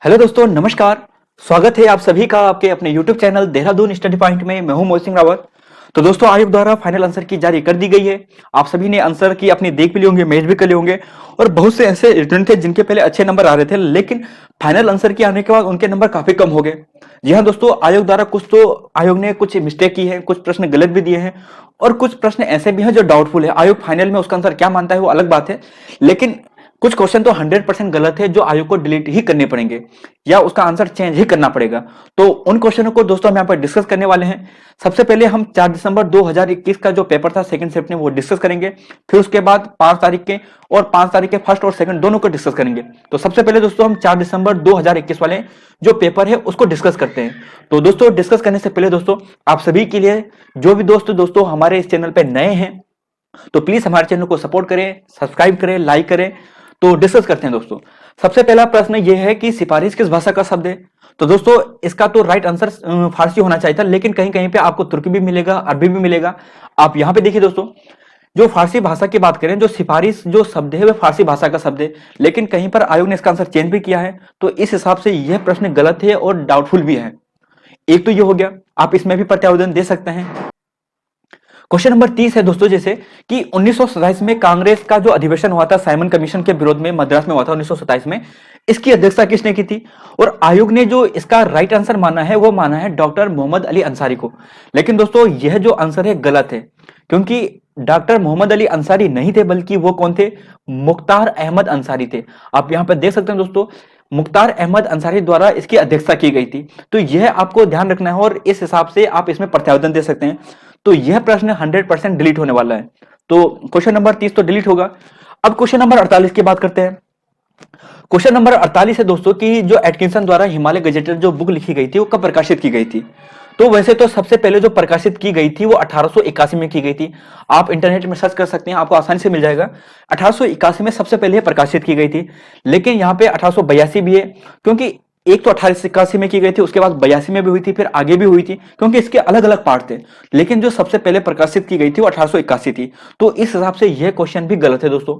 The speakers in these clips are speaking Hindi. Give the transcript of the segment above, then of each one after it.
हेलो दोस्तों, नमस्कार। स्वागत है आप सभी का आपके अपने YouTube channel Dehradun study point में। मैं हूं मोहित सिंह रावत। तो दोस्तों, आयोग द्वारा फाइनल आंसर की जारी कर दी गई है। आप सभी ने आंसर की अपनी देख भी लिए होंगे, मैच भी कर लिए होंगे। और बहुत से ऐसे स्टूडेंट थे जिनके पहले अच्छे नंबर आ रहे थे, लेकिन फाइनल आंसर के आने के बाद उनके नंबर काफी कम हो गए। जी हाँ दोस्तों, आयोग द्वारा आयोग ने कुछ मिस्टेक की है, कुछ प्रश्न गलत भी दिए हैं और कुछ प्रश्न ऐसे भी हैं जो डाउटफुल है। आयोग फाइनल में उसका आंसर क्या मानता है वो अलग बात है, लेकिन कुछ क्वेश्चन तो 100% गलत है जो आयोग को डिलीट ही करने पड़ेंगे या उसका आंसर चेंज ही करना पड़ेगा। तो उन क्वेश्चनों को दोस्तों हम यहाँ पर डिस्कस करने वाले हैं। सबसे पहले हम 4 दिसंबर 2021 का जो पेपर था सेकंड शिफ्ट में वो डिस्कस करेंगे। फिर उसके बाद 5 तारीख के और 5 तारीख के फर्स्ट और सेकंड दोनों को डिस्कस करेंगे। तो सबसे पहले दोस्तों हम 4 दिसंबर 2021 वाले जो पेपर है उसको डिस्कस करते हैं। तो दोस्तों डिस्कस करने से पहले दोस्तों आप सभी के लिए, जो भी दोस्तों हमारे इस चैनल पे नए हैं, तो प्लीज हमारे चैनल को सपोर्ट करें, सब्सक्राइब करें, लाइक करें। तो डिस्कस करते हैं दोस्तों। सबसे पहला प्रश्न यह है कि सिफारिश किस भाषा का शब्द है। तो दोस्तों इसका तो राइट आंसर फारसी होना चाहिए था, लेकिन कहीं कहीं पे आपको तुर्की भी मिलेगा, अरबी भी मिलेगा। आप यहां पे देखिए दोस्तों, जो फारसी भाषा की बात करें, जो सिफारिश जो शब्द है वह फारसी भाषा का शब्द है, लेकिन कहीं पर आयोग ने इसका आंसर चेंज भी किया है। तो इस हिसाब से यह प्रश्न गलत है और डाउटफुल भी है। एक तो ये हो गया, आप इसमें भी प्रत्यावर्तन दे सकते हैं। क्वेश्चन नंबर 30 है दोस्तों, जैसे कि 1927 में कांग्रेस का जो अधिवेशन हुआ था साइमन कमीशन के विरोध में, मद्रास में हुआ था 1927 में, इसकी अध्यक्षता किसने की थी। और आयोग ने जो इसका राइट आंसर माना है वो माना है डॉक्टर मोहम्मद अली अंसारी को। लेकिन दोस्तों यह जो आंसर है गलत है, क्योंकि डॉक्टर मोहम्मद अली अंसारी नहीं थे, बल्कि वो कौन थे, मुख्तार अहमद अंसारी थे। आप यहां पर देख सकते हैं दोस्तों, मुख्तार अहमद अंसारी द्वारा इसकी अध्यक्षता की गई थी। तो यह आपको ध्यान रखना है और इस हिसाब से आप इसमें प्रत्यावर्तन दे सकते हैं। तो यह प्रश्न 100% डिलीट होने वाला है। तो क्वेश्चन नंबर 30 तो डिलीट होगा। अब क्वेश्चन नंबर 48 की बात करते हैं। क्वेश्चन नंबर 48 है दोस्तों कि जो एटकिंसन द्वारा हिमालय गजेटर जो बुक लिखी गई थी वो कब प्रकाशित की गई थी। तो वैसे तो सबसे पहले जो प्रकाशित की गई थी वो 1881 में की गई थी। आप इंटरनेट में सर्च कर सकते हैं, आपको आसानी से मिल जाएगा। 1881 में सबसे पहले प्रकाशित की गई थी, लेकिन यहाँ पे 1882 भी है, क्योंकि एक तो 1881 में की गई थी, उसके बाद 82 में भी हुई थी, फिर आगे भी हुई थी, क्योंकि इसके अलग अलग पार्ट थे। लेकिन जो सबसे पहले प्रकाशित की गई थी वो 1881 थी। तो इस हिसाब से यह क्वेश्चन भी गलत है दोस्तों।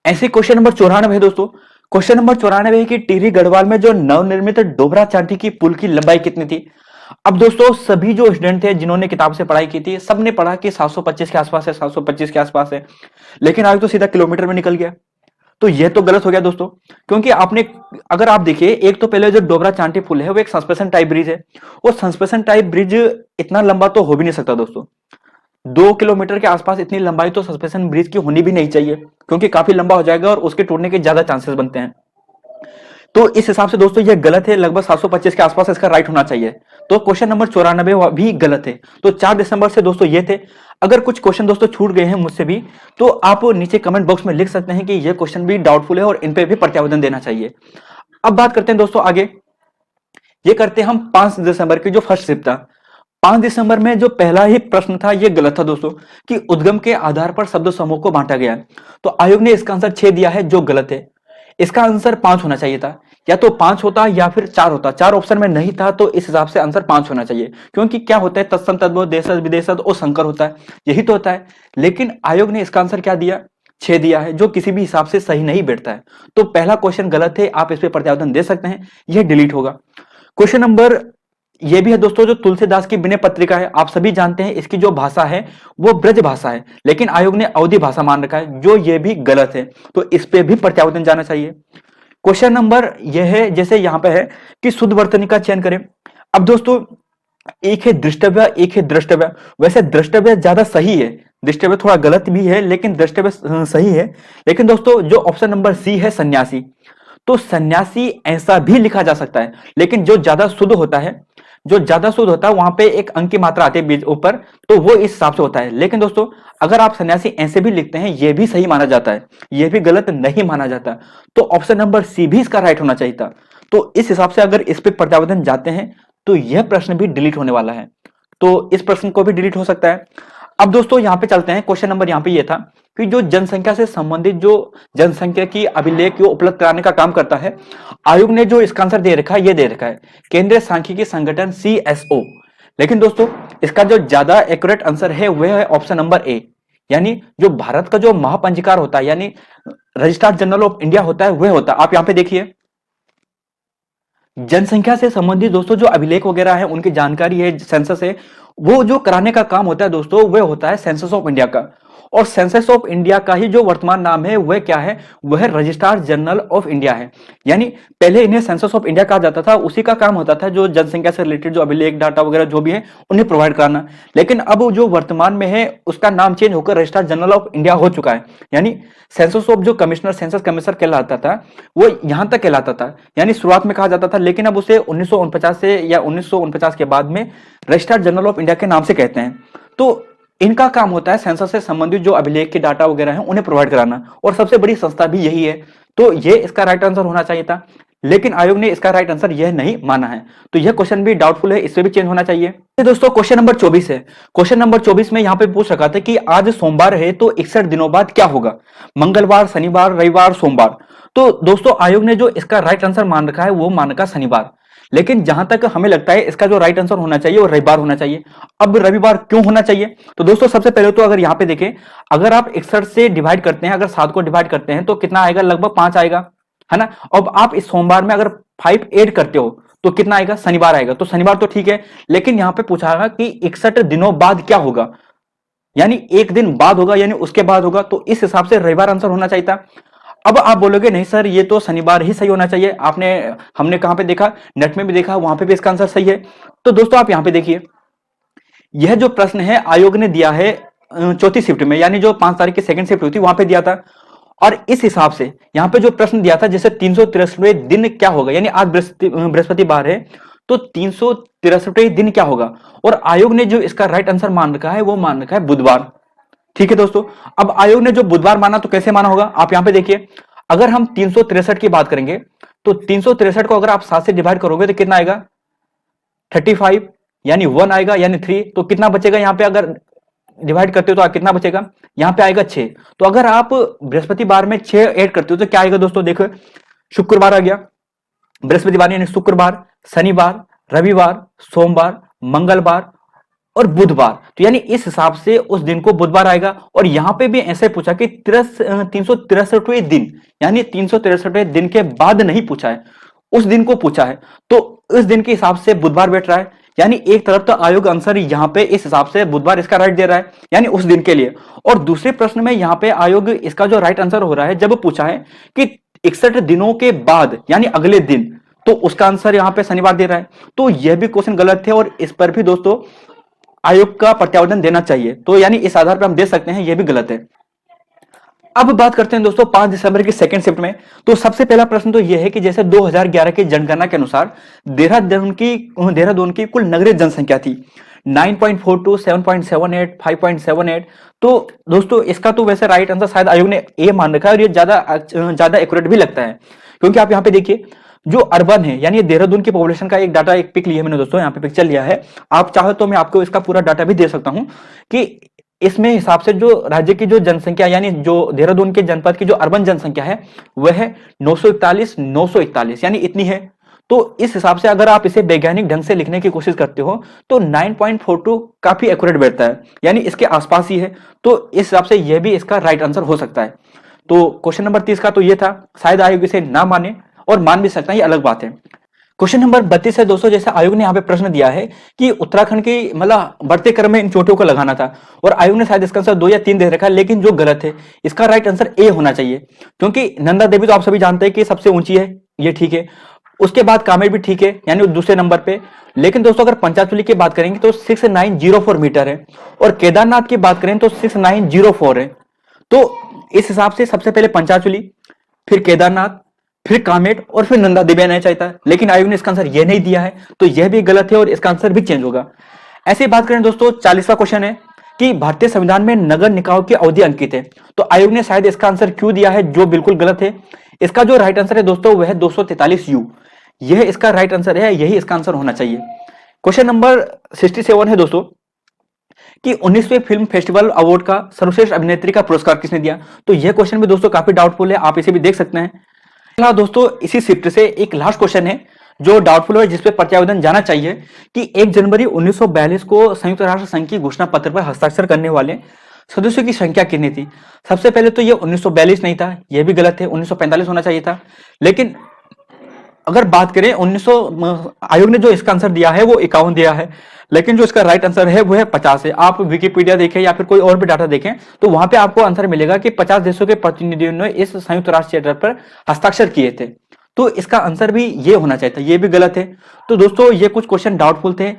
ऐसे क्वेश्चन नंबर 94 है दोस्तों। क्वेश्चन नंबर 94 है कि टिहरी गढ़वाल में जो नवनिर्मित डोबरा चांठी की पुल की लंबाई कितनी थी। अब दोस्तों सभी जो स्टूडेंट थे जिन्होंने किताब से पढ़ाई की थी, सबने पढ़ा कि 725 के आसपास है, 725 के आसपास है, लेकिन आज तो सीधा किलोमीटर में निकल गया। तो यह तो गलत हो गया दोस्तों, क्योंकि आपने, अगर आप देखिए, एक तो पहले जो डोबरा चांठी पुल है वो एक सस्पेंशन टाइप ब्रिज है, और सस्पेंशन टाइप ब्रिज इतना लंबा तो हो भी नहीं सकता दोस्तों। 2 किलोमीटर के आसपास इतनी लंबाई तो सस्पेंशन ब्रिज की होनी भी नहीं चाहिए, क्योंकि काफी लंबा हो जाएगा और उसके टूटने के ज्यादा चांसेस बनते हैं। तो इस हिसाब से दोस्तों यह गलत है, लगभग 725 के आसपास इसका राइट होना चाहिए। तो क्वेश्चन नंबर 94 भी गलत है। तो 4 दिसंबर से दोस्तों ये थे। अगर कुछ क्वेश्चन दोस्तों छूट गए हैं मुझसे भी, तो आप नीचे कमेंट बॉक्स में लिख सकते हैं कि ये क्वेश्चन भी डाउटफुल है और इन पे भी प्रत्यावर्तन देना चाहिए। अब बात करते हैं दोस्तों आगे। ये करते हैं हम 5 दिसंबर की जो फर्स्ट शिफ्ट था। 5 दिसंबर में जो पहला ही प्रश्न था ये गलत था दोस्तों, कि उद्गम के आधार पर शब्द समूह को बांटा गया। तो आयोग ने इसका आंसर 6 दिया है, जो गलत है। इसका आंसर 5 होना चाहिए था, या तो 5 होता या फिर 4 होता। 4 ऑप्शन में नहीं था, तो इस हिसाब से आंसर 5 होना चाहिए। क्योंकि क्या होता है, तत्सम तद्भव देशज विदेशज और संकर होता है, यही तो होता है। लेकिन आयोग ने इसका आंसर क्या दिया, 6 दिया है, जो किसी भी हिसाब से सही नहीं बैठता है। तो पहला क्वेश्चन गलत है, आप इस पर प्रत्यावर्तन दे सकते हैं, यह डिलीट होगा। क्वेश्चन नंबर ये भी है दोस्तों, जो तुलसीदास की विनय पत्रिका है, आप सभी जानते हैं इसकी जो भाषा है वो ब्रज भाषा है, लेकिन आयोग ने अवधी भाषा मान रखा है, जो ये भी गलत है। तो इस पे भी प्रत्यावर्तन जाना चाहिए। क्वेश्चन नंबर यह है, जैसे यहां पे है कि शुद्ध वर्तनी का चयन करें। अब दोस्तों एक है दृष्टव्य, एक है द्रष्टव्य। वैसे द्रष्टव्य ज्यादा सही है, दृष्टव्य थोड़ा गलत भी है, लेकिन द्रष्टव्य सही है। लेकिन दोस्तों जो ऑप्शन नंबर सी है सन्यासी, तो सन्यासी ऐसा भी लिखा जा सकता है, लेकिन जो ज्यादा शुद्ध होता है, जो ज्यादा शुद्ध होता है वहां पे एक अंक की मात्रा आती है बीच ऊपर, तो वो इस हिसाब से होता है। लेकिन दोस्तों अगर आप सन्यासी ऐसे भी लिखते हैं, ये भी सही माना जाता है, ये भी गलत नहीं माना जाता। तो ऑप्शन नंबर सी भी इसका राइट होना चाहिए था। तो इस हिसाब से अगर इस पे प्रत्यावर्तन जाते हैं तो यह प्रश्न भी डिलीट होने वाला है। तो इस प्रश्न को भी डिलीट हो सकता है। अब दोस्तों यहां पे चलते हैं, क्वेश्चन नंबर यहां पे ये था कि जो जनसंख्या से संबंधित जो जनसंख्या की अभिलेख जो उपलब्ध कराने का काम करता है, आयोग ने जो इसका आंसर दे रखा है, ये दे रखा है केंद्रीय सांख्यिकी संगठन CSO। लेकिन दोस्तों इसका जो ज्यादा एक्यूरेट आंसर है वह है ऑप्शन नंबर ए, यानी जो भारत का जो महापंजीकार होता है, यानी रजिस्ट्रार जनरल ऑफ इंडिया होता है, वह होता है। आप यहां पे देखिए जनसंख्या से संबंधित दोस्तों जो अभिलेख वगैरह है, उनकी जानकारी है, सेंसस है, वो जो कराने का काम होता है दोस्तों, वह होता है सेंसस ऑफ इंडिया का। और सेंसस ऑफ इंडिया का ही जो वर्तमान नाम है वह क्या है, वह रजिस्ट्रार जनरल ऑफ इंडिया है। यानी पहले इन्हें सेंसस ऑफ इंडिया कहा जाता था, उसी का काम होता था जो जनसंख्या से रिलेटेड जो अभिलेख डाटा वगैरह जो भी है उन्हें प्रोवाइड कराना। लेकिन अब जो वर्तमान में है उसका नाम चेंज होकर रजिस्ट्रार जनरल ऑफ इंडिया हो चुका है। यानी सेंसस ऑफ जो कमिश्नर, सेंसस कमिश्नर कहलाता था, वो यहां तक कहलाता था, यानी शुरुआत में कहा जाता था, लेकिन अब उसे 1949 से या 1949 के बाद में रजिस्ट्रार जनरल ऑफ इंडिया के नाम से कहते हैं। तो इनका काम होता है सेंसस से संबंधित जो अभिलेख के डाटा वगैरह हैं उन्हें प्रोवाइड कराना, और सबसे बड़ी संस्था भी यही है। तो ये इसका राइट आंसर होना चाहिए था, लेकिन आयोग ने इसका राइट आंसर यह नहीं माना है। तो यह क्वेश्चन भी डाउटफुल है, इससे भी चेंज होना चाहिए। दोस्तों क्वेश्चन नंबर 24 है। क्वेश्चन नंबर 24 में यहाँ पे पूछ रखा था कि आज सोमवार है तो 61 दिनों बाद क्या होगा, मंगलवार, शनिवार, रविवार, सोमवार। तो दोस्तों आयोग ने जो इसका राइट आंसर मान रखा है वो मान रखा शनिवार, लेकिन जहां तक हमें लगता है इसका जो राइट आंसर होना चाहिए वो रविवार होना चाहिए। अब रविवार क्यों होना चाहिए, तो दोस्तों सबसे पहले तो अगर यहाँ पे देखें, अगर आप 61 से डिवाइड करते हैं, अगर 7 को डिवाइड करते हैं तो कितना आएगा, लगभग 5 आएगा, है ना। अब आप इस सोमवार में अगर 5 ऐड करते हो तो कितना आएगा, शनिवार आएगा। तो शनिवार तो ठीक है, लेकिन यहाँ पे पूछा है कि 61 दिनों बाद क्या होगा, यानी एक दिन बाद होगा, यानी उसके बाद होगा। तो इस हिसाब से रविवार आंसर होना चाहिए था। अब आप बोलोगे नहीं सर ये तो शनिवार ही सही होना चाहिए, आपने हमने कहां पे देखा, नेट में भी देखा, वहां पे भी इसका आंसर सही है। तो दोस्तों आप यहां पे देखिए, यह जो प्रश्न है आयोग ने दिया है चौथी शिफ्ट में, यानी जो 5 तारीख की सेकंड शिफ्ट हुई थी वहां पे दिया था। और इस हिसाब से यहाँ पे जो प्रश्न दिया था, जैसे 363वें दिन क्या होगा, यानी आज बृहस्पतिवार है तो 363वें दिन क्या होगा, और आयोग ने जो इसका राइट आंसर मान रखा है वो मान रखा है बुधवार। ठीक है दोस्तों, अब आयोग ने जो बुधवार माना तो कैसे माना होगा, आप यहां पे देखिए, अगर हम 363 की बात करेंगे तो 363 को अगर आप 7 से डिवाइड करोगे तो कितना आएगा, 35, यानी 1 आएगा, यानी 3। तो कितना बचेगा यहाँ पे, अगर डिवाइड करते हो तो कितना बचेगा, यहाँ पे आएगा 6। तो अगर आप बृहस्पतिवार में 6 ऐड करते हो तो क्या आएगा दोस्तों, देखो शुक्रवार आ गया, बृहस्पतिवार यानी शुक्रवार, शनिवार, रविवार, सोमवार, मंगलवार और बुधवार। तो यानी इस हिसाब से उस दिन को बुधवार आएगा। और यहां पे भी ऐसे पूछा कि 363वें दिन, यानी 363वें दिन के बाद नहीं पूछा है, उस दिन को पूछा है, तो उस दिन के हिसाब से बुधवार बैठ रहा है। यानी एक तरफ तो आयोग आंसर यहां पे इस हिसाब से बुधवार इसका राइट दे रहा है, यानी उस दिन के लिए। और दूसरे प्रश्न में यहां पे आयोग इसका जो राइट आंसर हो रहा है, जब पूछा है कि 61 दिनों के बाद यानी अगले दिन, तो उसका आंसर यहां पे शनिवार दे रहा है। तो यह भी क्वेश्चन गलत है, और इस पर भी दोस्तों आयोग का प्रत्यावर्तन देना चाहिए। तो यानी इस आधार पर हम दे सकते हैं यह भी गलत है। अब बात करते हैं दोस्तों 5 दिसंबर की सेकंड शिफ्ट में। तो सबसे पहला प्रश्न तो यह है कि जैसे 2011 की जनगणना के अनुसार देहरादून की कुल नगरीय जनसंख्या थी 9.42, 7.78, 5.78। तो दोस्तों इसका तो वैसे राइट आंसर शायद आयोग ने ए मान रखा है, और ये ज्यादा एक्यूरेट भी लगता है, क्योंकि आप यहाँ पे देखिए जो अर्बन है, यानी देहरादून की पॉपुलेशन का एक डाटा, एक पिक लिया मैंने दोस्तों, यहाँ पे पिक्चर लिया है, आप चाहो तो मैं आपको इसका पूरा डाटा भी दे सकता हूं कि इसमें हिसाब से जो राज्य की जो जनसंख्या, यानी जो देहरादून के जनपद की जो अर्बन जनसंख्या है वह है 941, यानी इतनी है। तो इस हिसाब से अगर आप इसे वैज्ञानिक ढंग से लिखने की कोशिश करते हो तो 9.42 काफी एक्यूरेट बैठता है, यानी इसके आसपास ही है। तो इस हिसाब से यह भी इसका राइट आंसर हो सकता है। तो क्वेश्चन नंबर 30 का तो यह था, शायद आयोग इसे ना माने, और मान भी सकता है, ये अलग बात है। क्वेश्चन नंबर 32 है दोस्तों, जैसे आयोग ने यहाँ पे प्रश्न दिया है कि उत्तराखंड की मतलब बढ़ते क्रम में इन चोटियों को लगाना था, और आयोग ने शायद इसका आंसर 2 या 3 दे रखा है, लेकिन जो गलत है, इसका राइट आंसर ए होना चाहिए। क्योंकि नंदा देवी तो आप सभी जानते हैं कि सबसे ऊंची है, ये ठीक है, उसके बाद कामेर भी ठीक है, यानी दूसरे नंबर पे। लेकिन दोस्तों अगर पंचाचूली की बात करेंगे तो 6904 मीटर है, और केदारनाथ की बात करें तो 6904 है। तो इस हिसाब से सबसे पहले पंचाचूली, फिर केदारनाथ, फिर कामेट, और फिर नंदा देवी आना चाहिए था, लेकिन आयोग ने इसका आंसर यह नहीं दिया है, तो यह भी गलत है और इसका आंसर भी चेंज होगा। ऐसे बात करें दोस्तों 40वां क्वेश्चन है कि भारतीय संविधान में नगर निकायों की अवधि अंकित है, तो आयोग ने शायद इसका आंसर क्यों दिया है, जो बिल्कुल गलत है। इसका जो राइट आंसर है दोस्तों वह है 243U, यह इसका राइट आंसर है, यही इसका आंसर होना चाहिए। क्वेश्चन नंबर 67 है दोस्तों कि 19वें फिल्म फेस्टिवल अवार्ड का सर्वश्रेष्ठ अभिनेत्री का पुरस्कार किसने दिया। तो यह क्वेश्चन भी दोस्तों काफी डाउटफुल है, आप इसे भी देख सकते हैं। दोस्तों इसी शिफ्ट से एक लास्ट क्वेश्चन है जो डाउटफुल है, जिसपे प्रत्यावेदन जाना चाहिए कि 1 जनवरी 1942 को संयुक्त राष्ट्र संघ की घोषणा पत्र पर हस्ताक्षर करने वाले सदस्यों की संख्या कितनी थी। सबसे पहले तो ये 1942 नहीं था, यह भी गलत है, 1945 होना चाहिए था। लेकिन अगर बात करें 1900 आयोग ने जो इसका आंसर दिया है वो 51 दिया है, लेकिन जो इसका राइट आंसर है वो है 50 है। आप विकिपीडिया देखें या फिर कोई और भी डाटा देखें तो वहां पे आपको आंसर मिलेगा कि 50 देशों के प्रतिनिधियों ने इस संयुक्त राष्ट्र चार्टर पर हस्ताक्षर किए थे। तो इसका आंसर भी ये होना चाहिए था, ये भी गलत है। तो दोस्तों ये कुछ क्वेश्चन डाउटफुल थे।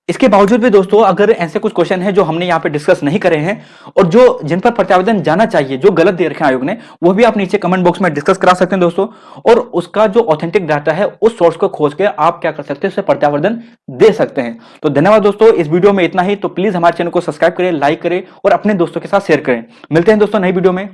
इसके बावजूद भी दोस्तों अगर ऐसे कुछ क्वेश्चन हैं जो हमने यहाँ पे डिस्कस नहीं करे हैं और जो जिन पर प्रत्यावर्तन जाना चाहिए, जो गलत दे रखे हैं आयोग ने, वो भी आप नीचे कमेंट बॉक्स में डिस्कस करा सकते हैं दोस्तों। और उसका जो ऑथेंटिक डाटा है उस सोर्स को खोज के आप क्या कर सकते हैं, उसे प्रत्यावर्तन दे सकते हैं। तो धन्यवाद दोस्तों, इस वीडियो में इतना ही। तो प्लीज हमारे चैनल को सब्सक्राइब करें, लाइक करें और अपने दोस्तों के साथ शेयर करें। मिलते हैं दोस्तों नई वीडियो में।